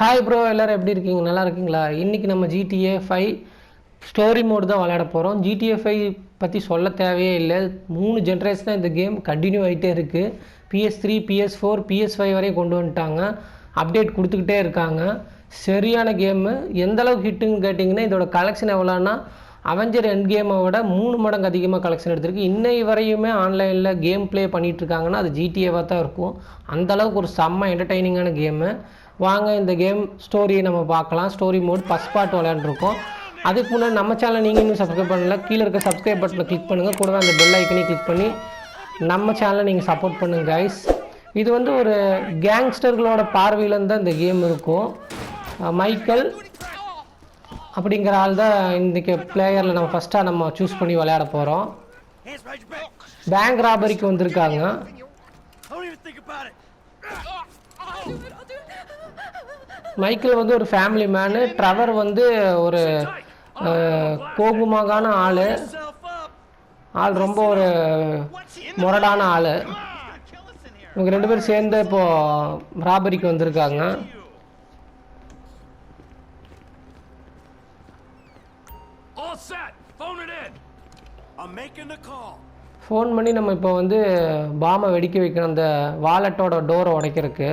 Hi bro, எல்லோரும் எப்படி இருக்கீங்க? நல்லா இருக்கீங்களா? இன்றைக்கி நம்ம GTA 5 ஸ்டோரி மோடு தான் விளையாட போகிறோம். GTA 5 பற்றி சொல்ல தேவையே இல்லை. 3 ஜென்ரேஷனாக இந்த கேம் கண்டினியூ ஆகிட்டே இருக்குது. PS3, PS4, PS5 வரையும் கொண்டு வந்துட்டாங்க. அப்டேட் கொடுத்துக்கிட்டே இருக்காங்க. சரியான கேமு. எந்தளவுக்கு ஹிட்டுன்னு கேட்டிங்கன்னா, இதோட கலெக்ஷன் எவ்வளோன்னா அவெஞ்சர் எண்ட் கேமை விட 3 மடங்கு அதிகமாக கலெக்ஷன் எடுத்திருக்கு. இன்னை வரையுமே ஆன்லைனில் கேம் ப்ளே பண்ணிகிட்ருக்காங்கன்னா அது GTAவாக தான் இருக்கும். அந்தளவுக்கு ஒரு செம்ம என்டர்டெய்னிங்கான கேமு. வாங்க இந்த கேம் ஸ்டோரியை நம்ம பார்க்கலாம். ஸ்டோரி மோட் ஃபஸ்ட் பார்ட் விளையாண்டுருக்கோம். அதுக்கு முன்னாடி நம்ம சேனல் நீங்கள் இன்னும் சப்ஸ்கிரைப் பண்ணல, கீழே இருக்க சப்ஸ்கிரைப் பட்டனை கிளிக் பண்ணுங்கள். கூடவே அந்த பெல் ஐக்கனையும் கிளிக் பண்ணி நம்ம சேனலை நீங்கள் சப்போர்ட் பண்ணுங்கள் கைஸ். இது வந்து ஒரு கேங்ஸ்டர்களோட பார்வையிலேருந்து தான் இந்த கேம் இருக்கும். மைக்கேல் அப்படிங்கிற ஆள் தான் இன்றைக்கி பிளேயரில் நம்ம ஃபஸ்ட்டாக நம்ம சூஸ் பண்ணி விளையாட போகிறோம். பேங்க் ராபரிக்கு வந்திருக்காங்க. மைக்கேல் வந்து ஒரு ஃபேமிலி மேனு. ட்ரெவர் வந்து ஒரு கோபமாகான ஆள் ரொம்ப ஒரு முரடான ஆள். இவங்க 2 பேரும் சேர்ந்து இப்போது ராபரிக்கு வந்திருக்காங்க. ஃபோன் பண்ணி நம்ம இப்போ வந்து பாமை வெடிக்க வைக்கணும், அந்த வாலெட்டோட டோரை உடைக்கிறதுக்கு.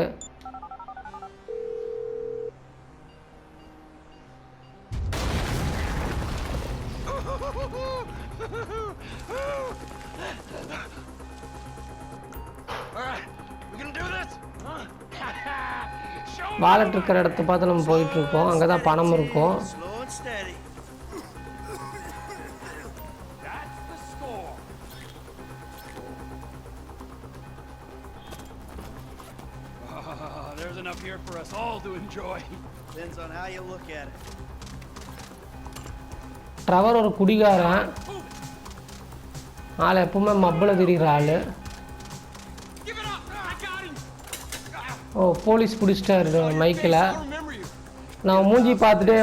வாலெட் இருக்கிற இடத்த பார்த்து நம்ம போயிட்டுருக்கோம். அங்கே தான் பணம் இருக்கும். ட்ரெவர் ஒரு குடிகாரன் ஆள், எப்பவுமே மப்பில் தெரிகிற ஆள். ஓ, போலீஸ் பிடிச்சிட்டாரு மைக்கில். நான் மூஞ்சி பார்த்துட்டு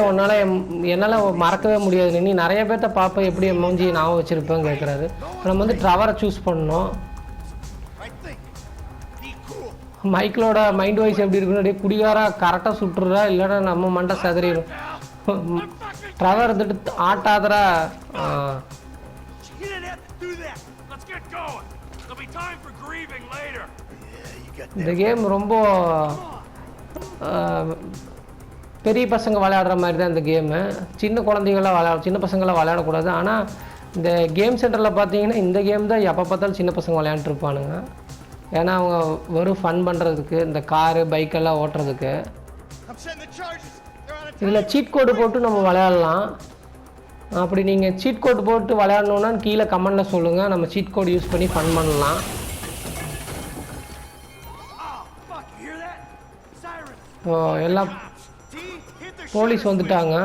என்னால் மறக்கவே முடியாது. நீ நிறைய பேர்த்த பார்ப்பேன், எப்படி மூஞ்சி நான் வச்சுருப்பேன்னு கேட்குறாரு. நம்ம வந்து ட்ரெவரை சூஸ் பண்ணோம். மைக்கிளோட மைண்ட் வாய்ஸ் எப்படி இருக்குன்னு, அப்படியே குடிகாரா கரெக்டாக சுட்டுறா, இல்லைன்னா நம்ம மண்டை சதறிடும். ட்ரெவர் வந்துட்டு ஆட்டாதரா. இந்த கேம் ரொம்ப பெரிய பசங்க விளையாடுற மாதிரி தான் இந்த கேமு. சின்ன குழந்தைங்களாம் சின்ன பசங்களாம் விளையாடக்கூடாது. ஆனால் இந்த கேம் சென்டரில் பார்த்தீங்கன்னா இந்த கேம் தான் எப்போ பார்த்தாலும் சின்ன பசங்க விளையாண்டுருப்பானுங்க. ஏன்னா அவங்க வெறும் ஃபன் பண்ணுறதுக்கு, இந்த காரு பைக்கெல்லாம் ஓட்டுறதுக்கு. இதில் சீட் கோடு போட்டு நம்ம விளையாடலாம். அப்படி நீங்கள் சீட் கோடு போட்டு விளையாடணுன்னா கீழே கமெண்டில் சொல்லுங்கள். நம்ம சீட் கோடு யூஸ் பண்ணி ஃபன் பண்ணலாம். எல்லாம் போலீஸ் வந்துட்டாங்க.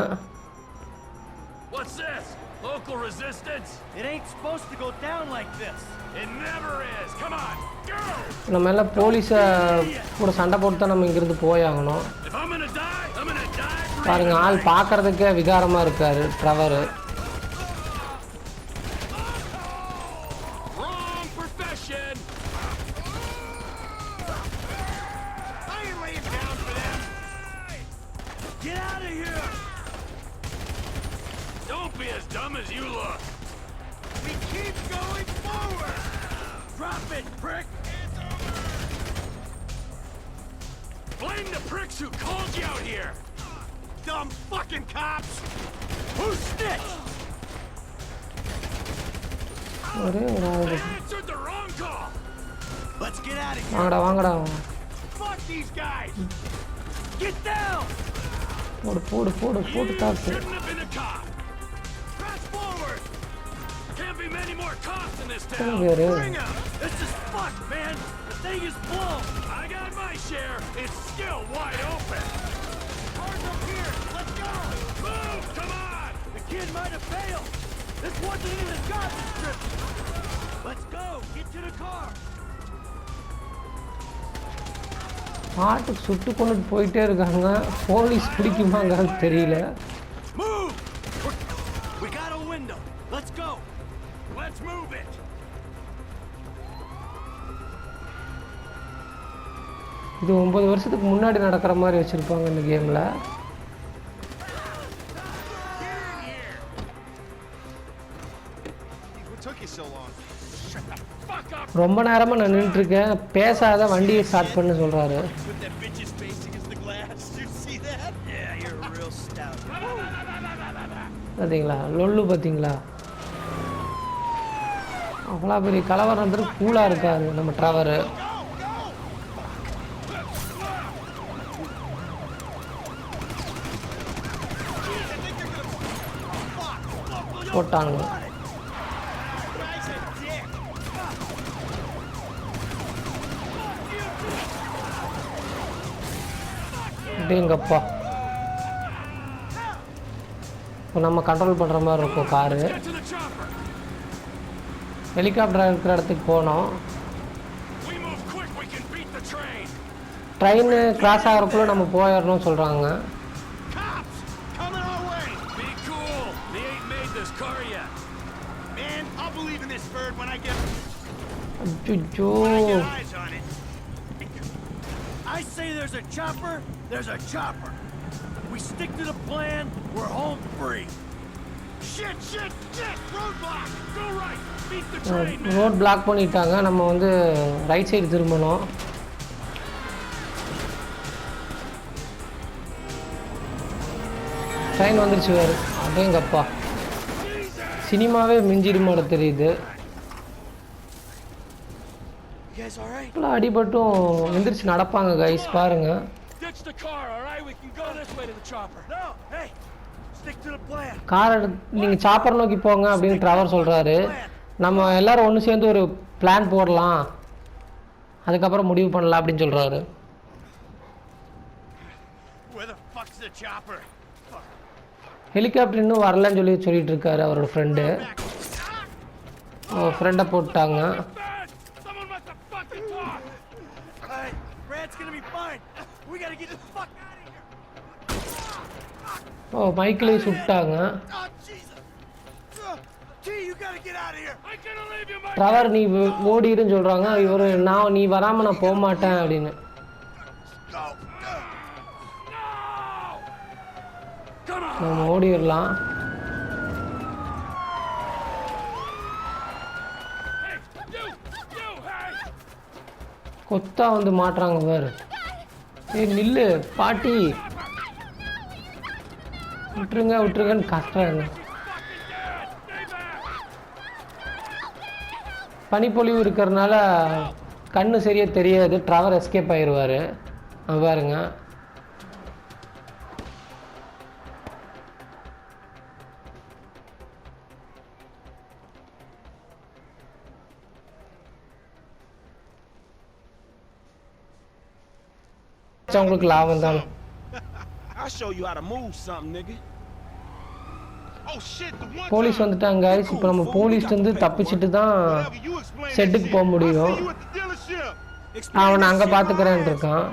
நம்ம எல்லாம் போலீஸை கூட சண்டை போட்டு தான் நம்ம இங்கிருந்து போயாகணும். பாருங்க, ஆள் பார்க்கறதுக்கே விகாரமாக இருக்காரு ட்ரெவரு. Blame the pricks who called you out here! Dumb fucking cops! Who snitched? They answered the wrong call! Let's get out of here! வாங்கடா. Fuck these guys! Get down! போடு தாக்கு. Shouldn't have been a cop! Press forward! Can't be many more cops in this town! Bring them! This is fucked, man! The thing is blown! I got my share! It's still wide open! Cars up here! Let's go! Move! Come on! The kid might have failed! This wasn't even a job description! Let's go! Get to the car! ஆட்டுக்கு சுட்டு கொண்டுட்டு போயிட்டே இருக்காங்க. Police பிடிக்குமாங்கிறது தெரியல. Move! We got a window! Let's go! Let's move it! இது 9 வருஷத்துக்கு முன்னாடி நடக்கிற மாதிரி வச்சுருப்பாங்க இந்த கேமில். ரொம்ப நேரமாக நான் நின்றுட்டுருக்கேன். பேசாத, வண்டியை ஸ்டார்ட் பண்ண சொல்கிறாரு. பார்த்தீங்களா லொல்லு, பார்த்தீங்களா அவ்வளோ பெரிய கலவரம் வந்துட்டு கூலாக இருக்காரு நம்ம ட்ராவரு. போட்டானுங்க. அப்படிங்கப்பா, இப்போ நம்ம கண்ட்ரோல் பண்ணுற மாதிரி இருக்கும் காரு. ஹெலிகாப்டர் இருக்கிற இடத்துக்கு போனோம். ட்ரெயின் கிராஸ் ஆகிறக்குள்ள நம்ம போயிடணும்னு சொல்கிறாங்க. I say there's a chopper, there's a chopper. We stick to the plan, we're home free. Shit, roadblock. Go right. Beat the train, man. Road black பண்ணிட்டாங்க. நம்ம வந்து ரைட் சைடு திரும்பணும். Train வந்துருச்சு வேறு. அதேங்கப்பா, சினிமாவே மிஞ்சிடுமாட தெரியுது. அடிபட்டும் எந்திரிச்சு நடப்பாங்க கைஸ், பாருங்க. காரை நீங்கள் சாப்பர் நோக்கி போங்க அப்படின்னு ட்ராவர் சொல்கிறாரு. நம்ம எல்லோரும் ஒன்று சேர்ந்து ஒரு பிளான் போடலாம், அதுக்கப்புறம் முடிவு பண்ணலாம் அப்படின்னு சொல்கிறாரு. ஹெலிகாப்டர் இன்னும் வரலன்னு சொல்லிட்டு இருக்காரு அவரோட ஃப்ரெண்டு. ஃப்ரெண்டை போட்டாங்க. மைக்கிலையும் சுட்டாங்க. ட்ரவர் நீ ஓடிடுன்னு சொல்கிறாங்க. இவர் நீ வராமல் நான் போக மாட்டேன் அப்படின்னு. நம்ம ஓடிடலாம். கொத்தா வந்து மாட்டுறாங்க பாரு. நில்லு பாட்டி, விட்டுருங்கன்னு கஷ்டம். பனிப்பொழிவு இருக்கிறதுனால கண்ணு சரியாக தெரியாது. ட்ராவர் எஸ்கேப் ஆயிடுவார். பாருங்க, உங்களுக்கு லாபம் தான். போலீஸ் வந்துட்டாங்க கைஸ். இப்போ நம்ம போலீஸ் வந்து தப்பிச்சுட்டு தான் செட்டுக்கு போக முடியும். அவனை அங்கே பார்த்துக்கிறேன்ட்டு இருக்கான்.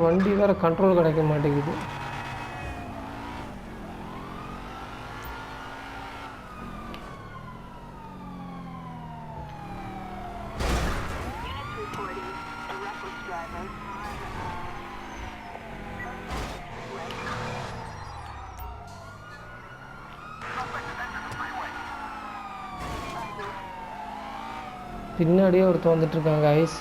வண்டி வேற கண்ட்ரோல் கிடைக்க மாட்டேங்குது. பின்னாடியே ஒருத்தர் வந்துட்டு இருக்காங்க ஐஸ்.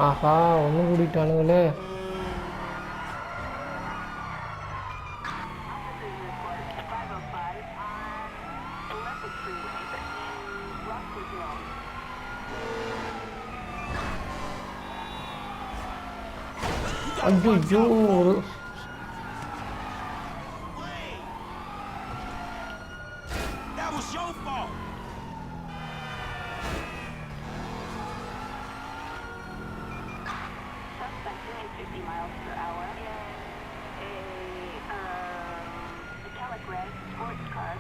ஆஹா ஒன்று கூட்டிட்டானுங்களே. ஐயோ That was your fault. Suspect doing 50 miles per hour in a metallic red sports car.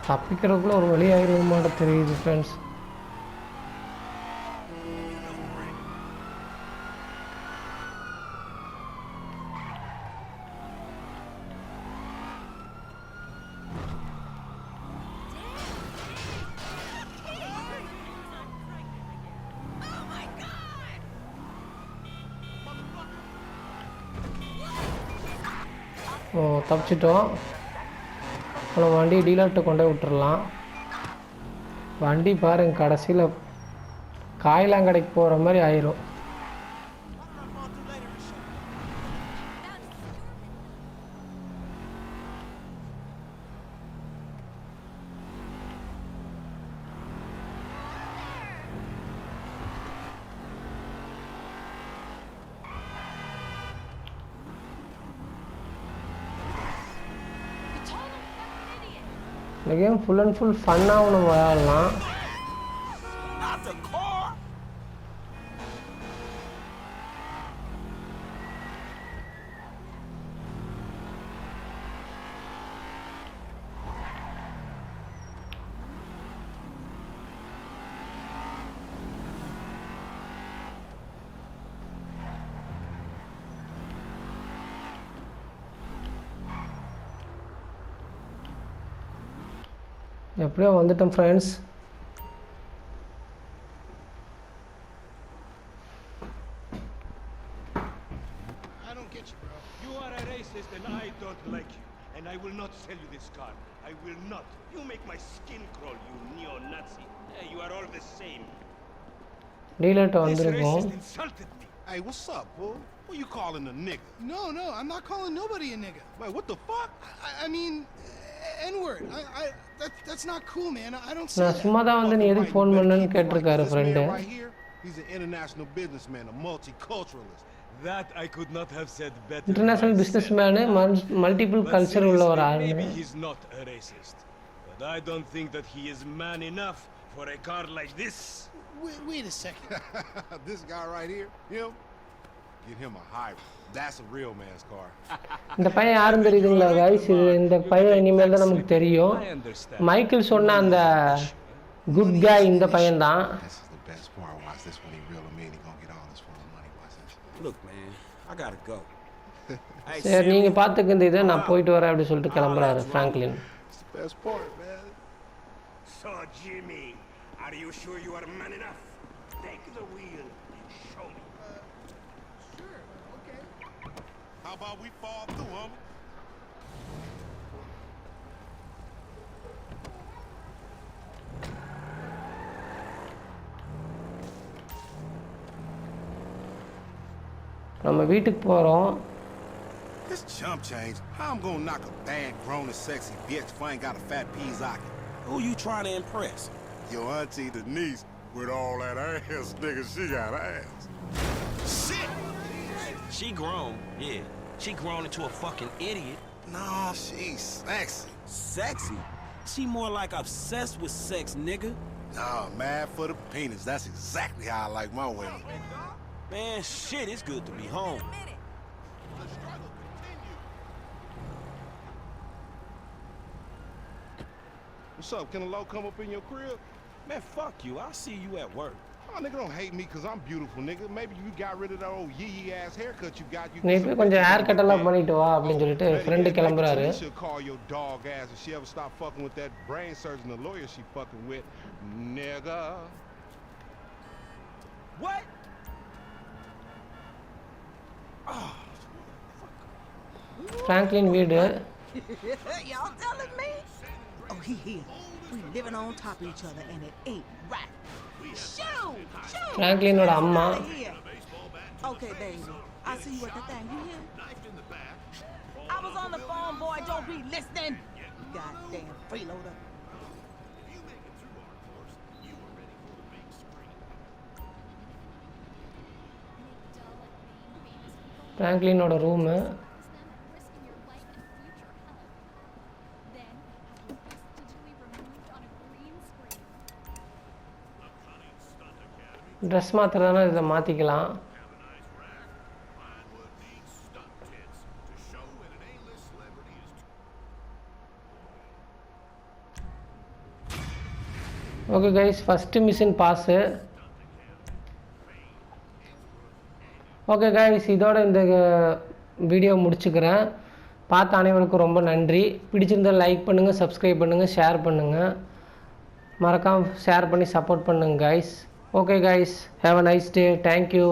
தப்பிக்கிறதுக்குள்ள ஒரு வழி ஆகிருமாட்ட தெரியுது ஃப்ரெண்ட்ஸ். ஓ தப்பிச்சிட்டோம். அப்புறம் வண்டி டீலர்கிட்ட கொண்டு போய் விட்டுறலாம். வண்டி பாருங்க கடைசியில் காயிலாங்கடைக்கு போகிற மாதிரி ஆயிரும். இந்த கேம் ஃபுல் அண்ட் ஃபுல் ஃபன்னாக நம்ம விளையாடலாம். Not the car. எப்படியோ வந்துட்டோம் friends. I don't get you, bro. You are a racist and I don't like you. And I will not sell you this car. I will not. You make my skin crawl, you neo-Nazi. Hey, you are all the same. டீலர்கிட்ட This வந்திருக்கோம். racist insulted me. Hey, what's up, fool? Who you calling a nigga? No, I'm not calling nobody a nigga. Wait, what the fuck? I mean, N-word. That's not cool, man. I don't say நான் that. சும்மா தான் வந்து நீ எதுக்கு phone பண்ணேன்னு கேட்டிருக்காரு This friend. man right here, he's an international businessman, a multiculturalist. That I could not have said better. International business menu multiple But culture உள்ள ஒரு seriously, ஆள். maybe he's not a racist. But I don't think that he is man enough for a car like this. Wait a second. This guy right here, him, get him a hybrid. That's a real man's car. இந்த பையன் யாரும் தெரியுதுங்களா guys? இது இந்த பையன் இனிமேல் தான் நமக்கு தெரியும். I understand. மைக்கேல் சொன்ன அந்த குட் காய் இந்த பையன் தான். This is the best part. Watch this when he reel him in. He gonna get all this for his money. Watch this. Look, man, I gotta go. Hey, சரி நீங்க Siri, பார்த்துக்க இந்த இதை நான் போயிட்டு வரேன் அப்படி சொல்லிட்டு கிளம்புறாரு Franklin. It's the best part, man. So, Jimmy, are you sure you are man enough? Take the wheel and show me. Sure, okay. How about we fall through, homie? நம்ம வீட்டுக்கு போகிறோம். This chump change. How I'm gonna knock a bad, grown and sexy bitch if I ain't got a fat Pizzaki? Who you trying to impress? Your auntie Denise with all that ass, nigga. She got ass. Shit! She grown, yeah. She grown into a fucking idiot. No, she's sexy. Sexy? She more like obsessed with sex, nigga. Nah, mad for the penis. That's exactly how I like my women. Man, shit, it's good to be home. The struggle continues. What's up? Can a low come up in your crib? Man, fuck you. I'll see you at work. Oh, nigga, don't hate me because I'm beautiful, nigga. Maybe you got rid of that old yee ass haircut you got. You நீ போய் கொஞ்சம் hair cut எல்லாம் பண்ணிட்டு வா அப்படின்னு சொல்லிட்டு friend கிளம்புறாரு. You should call your dog ass if she ever stop fucking with that brain surgeon, the lawyer she fucking with, nigga. What? Franklin வீடு. Y'all telling me? Oh, he here. We living on top of each other and it ain't right. Shoot! Franklin-ஓட அம்மா. Okay, baby. I see you at the thing. You hear? I was on the phone, boy. Don't be listening. Goddamn freeloader. Franklin-ஓட ரூம். Dress மாத்திரதானே இதை மாற்றிக்கலாம். Okay guys, first mission pass. Okay guys, இதோட இந்த video முடிச்சுக்கிறேன். பார்த்த அனைவருக்கும் ரொம்ப நன்றி. பிடிச்சிருந்தால் லைக் பண்ணுங்கள், சப்ஸ்கிரைப் பண்ணுங்கள், ஷேர் பண்ணுங்கள். மறக்காமல் ஷேர் பண்ணி சப்போர்ட் பண்ணுங்கள் guys. Okay guys, have a nice day. Thank you.